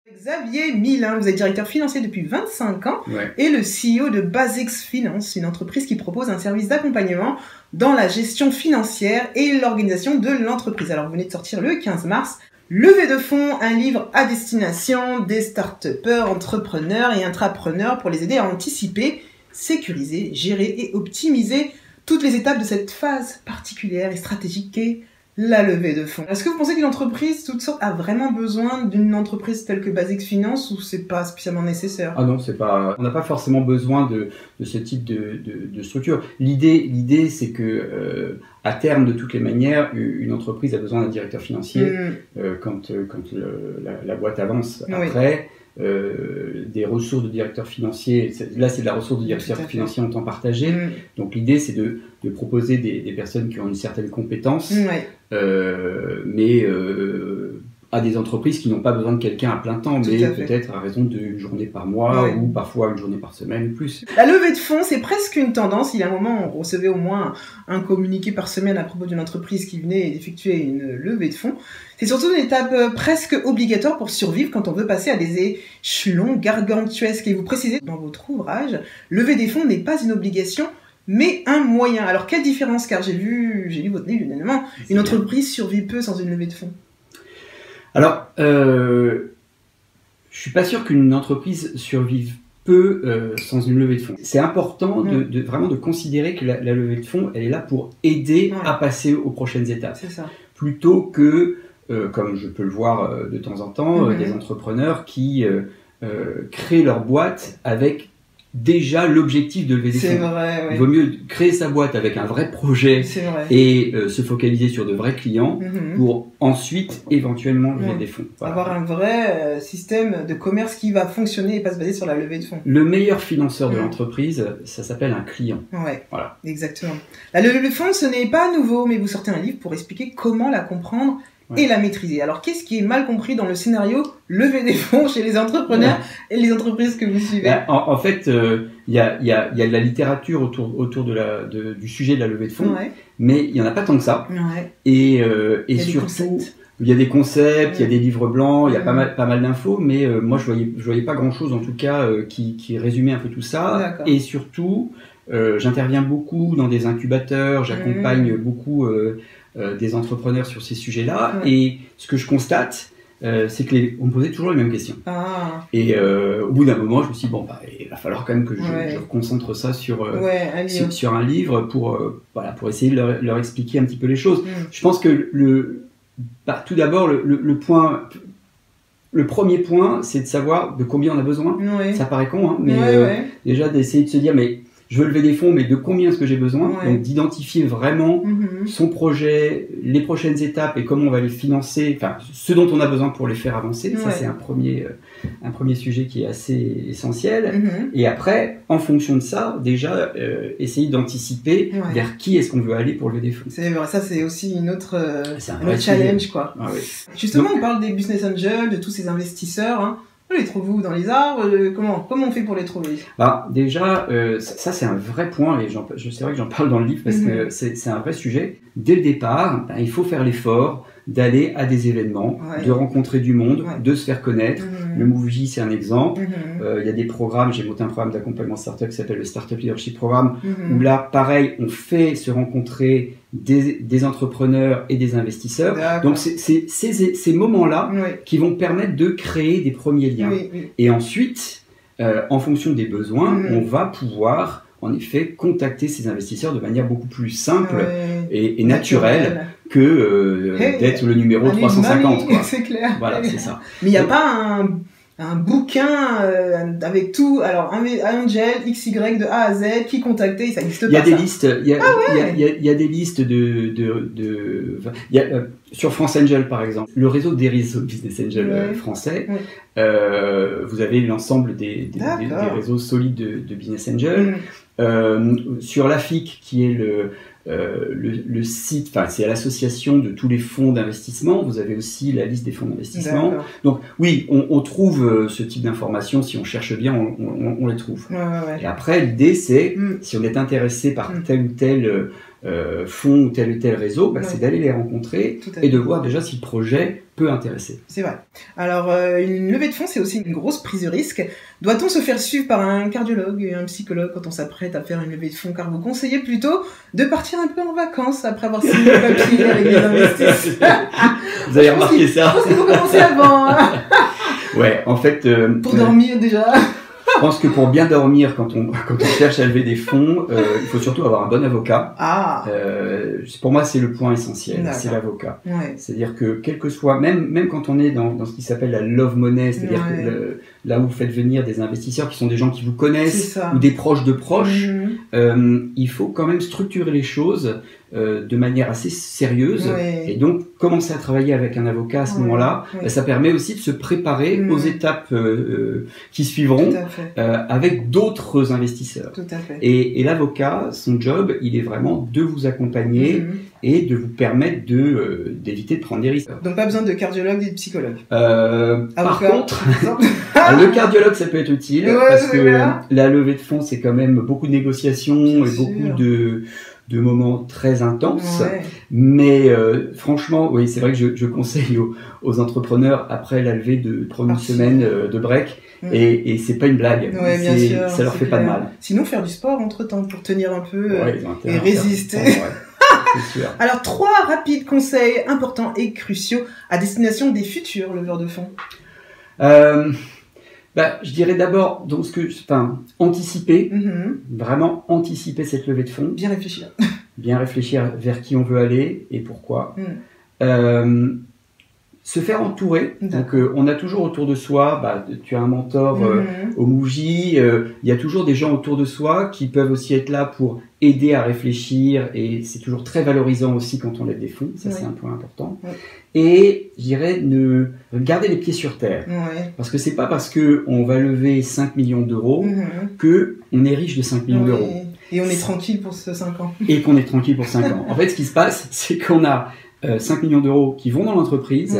Xavier Milin, vous êtes directeur financier depuis 25 ans et le CEO de Basix Finance, une entreprise qui propose un service d'accompagnement dans la gestion financière et l'organisation de l'entreprise. Alors vous venez de sortir le 15 mars Levée de fonds, un livre à destination des start-upers, entrepreneurs et intrapreneurs pour les aider à anticiper, sécuriser, gérer et optimiser toutes les étapes de cette phase particulière et stratégique qu'est la levée de fonds. Est-ce que vous pensez qu'une entreprise, toute sorte, a vraiment besoin d'une entreprise telle que Basix Finance ou c'est pas spécialement nécessaire? Ah non, c'est pas. On n'a pas forcément besoin de ce type de structure. L'idée, c'est que à terme, de toutes les manières, une entreprise a besoin d'un directeur financier quand la boîte avance. Après, des ressources de directeur financier. Là, c'est de la ressource de directeur financier en temps partagé. Donc l'idée, c'est de proposer des personnes qui ont une certaine compétence, mais à des entreprises qui n'ont pas besoin de quelqu'un à plein temps, mais peut-être à raison d'une journée par mois ou parfois une journée par semaine ou plus. La levée de fonds, c'est presque une tendance. Il y a un moment, on recevait au moins un communiqué par semaine à propos d'une entreprise qui venait d'effectuer une levée de fonds. C'est surtout une étape presque obligatoire pour survivre quand on veut passer à des échelons gargantuesques. Et vous précisez dans votre ouvrage, lever des fonds n'est pas une obligation, mais un moyen. Alors quelle différence? Car j'ai lu votre livre, évidemment. Une entreprise survit peu sans une levée de fonds. Alors, je suis pas sûr qu'une entreprise survive peu sans une levée de fonds. C'est important vraiment de considérer que la levée de fonds, elle est là pour aider à passer aux prochaines étapes. C'est ça. Plutôt que, comme je peux le voir de temps en temps, des entrepreneurs qui créent leur boîte avec déjà l'objectif de lever des fonds. C'est vrai, Il vaut mieux créer sa boîte avec un vrai projet et se focaliser sur de vrais clients pour ensuite éventuellement lever des fonds. Voilà. Avoir un vrai système de commerce qui va fonctionner et pas se baser sur la levée de fonds. Le meilleur financeur de l'entreprise, ça s'appelle un client. Voilà. Exactement. La levée de fonds, ce n'est pas nouveau, mais vous sortez un livre pour expliquer comment la comprendre et la maîtriser. Alors, qu'est-ce qui est mal compris dans le scénario lever des fonds chez les entrepreneurs et les entreprises que vous suivez? En fait, il y a de la littérature autour du sujet de la levée de fonds, mais il n'y en a pas tant que ça. Et surtout, il y a des concepts, il y a des livres blancs, il y a pas mal d'infos, mais moi, je voyais pas grand-chose, en tout cas, qui résumait un peu tout ça. Et surtout, j'interviens beaucoup dans des incubateurs, j'accompagne beaucoup des entrepreneurs sur ces sujets-là, et ce que je constate, c'est qu'on me posait toujours les mêmes questions. Et au bout d'un moment, je me suis dit, bon, il va falloir quand même que je concentre ça sur un livre pour essayer de leur expliquer un petit peu les choses. Je pense que tout d'abord, le premier point, c'est de savoir de combien on a besoin. Ça paraît con, hein, mais déjà d'essayer de se dire, mais je veux lever des fonds, mais de combien est-ce que j'ai besoin? Donc d'identifier vraiment son projet, les prochaines étapes et comment on va les financer, enfin ce dont on a besoin pour les faire avancer. Ça c'est un premier sujet qui est assez essentiel. Et après, en fonction de ça, déjà essayer d'anticiper vers qui est-ce qu'on veut aller pour lever des fonds. C'est vrai, ça c'est aussi un autre challenge, quoi. Justement, on parle des business angels, de tous ces investisseurs, hein. On les trouve où dans les arbres? Comment on fait pour les trouver? Déjà, ça c'est un vrai point, et c'est vrai que j'en parle dans le livre parce que c'est un vrai sujet. Dès le départ, il faut faire l'effort d'aller à des événements, de rencontrer du monde, de se faire connaître. Le MoveJ, c'est un exemple. Il y a des programmes, j'ai monté un programme d'accompagnement startup qui s'appelle le Startup Leadership Programme, où là, pareil, on fait se rencontrer des entrepreneurs et des investisseurs. Donc, c'est ces moments-là qui vont permettre de créer des premiers liens. Et ensuite, en fonction des besoins, on va pouvoir, en effet, contacter ces investisseurs de manière beaucoup plus simple et naturelle que d'être le numéro 350. C'est clair. Voilà, c'est ça. Mais il n'y a pas un bouquin avec tout, alors Angel, XY de A à Z, qui contacter, ça n'existe pas. Il y a des listes, il y a des listes sur France Angel par exemple, le réseau des réseaux Business Angel français, vous avez l'ensemble des réseaux solides de Business Angel. Sur l'AFIC qui est le site, enfin c'est l'association de tous les fonds d'investissement, vous avez aussi la liste des fonds d'investissement. Donc oui, on trouve ce type d'informations, si on cherche bien, on les trouve. Et après l'idée c'est, si on est intéressé par tel ou tel font tel ou tel réseau, c'est d'aller les rencontrer et de voir déjà si le projet peut intéresser. C'est vrai. Alors, une levée de fonds, c'est aussi une grosse prise de risque. Doit-on se faire suivre par un cardiologue et un psychologue quand on s'apprête à faire une levée de fonds, car vous conseillez plutôt de partir un peu en vacances après avoir signé le papier avec les investisseurs. Vous avez remarqué ça? Je pense qu'il faut commencer avant. Hein. Ouais, en fait... pour dormir déjà. Je pense que pour bien dormir, quand on cherche à lever des fonds, il faut surtout avoir un bon avocat. Pour moi, c'est le point essentiel, c'est l'avocat. Ouais. C'est-à-dire que quel que soit, même quand on est dans ce qui s'appelle la love money, c'est-à-dire là où vous faites venir des investisseurs qui sont des gens qui vous connaissent ou des proches de proches, il faut quand même structurer les choses de manière assez sérieuse et donc commencer à travailler avec un avocat à ce moment-là, ça permet aussi de se préparer aux étapes qui suivront avec d'autres investisseurs. Tout à fait. Et l'avocat, son job, il est vraiment de vous accompagner et de vous permettre d'éviter de prendre des risques. Donc pas besoin de cardiologue ni de psychologue. Par contre, le cardiologue, ça peut être utile parce que la levée de fonds, c'est quand même beaucoup de négociations et beaucoup de moments très intenses. Mais franchement, oui, c'est vrai que je conseille aux entrepreneurs, après la levée, de prendre une semaine de break. Et c'est pas une blague. Bien sûr, ça leur fait pas de mal. Sinon, faire du sport entre-temps pour tenir un peu et résister. Alors, 3 rapides conseils importants et cruciaux à destination des futurs leveurs de fonds. Je dirais d'abord, anticiper, vraiment anticiper cette levée de fonds. Bien réfléchir. Bien réfléchir vers qui on veut aller et pourquoi. Se faire entourer. Donc, on a toujours autour de soi, tu as un mentor au Mouji, il y a toujours des gens autour de soi qui peuvent aussi être là pour aider à réfléchir et c'est toujours très valorisant aussi quand on lève des fonds, ça c'est un point important. Et je dirais garder les pieds sur terre. Parce que c'est pas parce qu'on va lever 5 millions d'euros qu'on est riche de 5 millions d'euros. Et on est tranquille pour ce 5 ans. Et qu'on est tranquille pour 5 ans. En fait, ce qui se passe, c'est qu'on a 5 millions d'euros qui vont dans l'entreprise.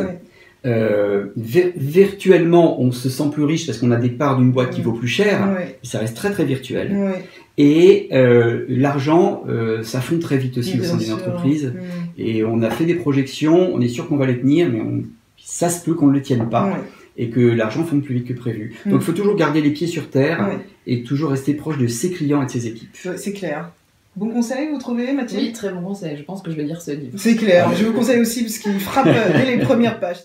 Virtuellement, on se sent plus riche parce qu'on a des parts d'une boîte qui vaut plus cher. Ça reste très très virtuel. Et l'argent, ça fond très vite aussi au sein d'une entreprise. Et on a fait des projections, on est sûr qu'on va les tenir, mais ça se peut qu'on ne les tienne pas. Et que l'argent fonde plus vite que prévu. Donc il faut toujours garder les pieds sur terre et toujours rester proche de ses clients et de ses équipes. C'est clair. Bon conseil, vous trouvez, Mathilde? Oui, très bon conseil. Je pense que je vais lire ce livre. C'est clair. Je vous conseille aussi parce qu'il frappe dès les premières pages.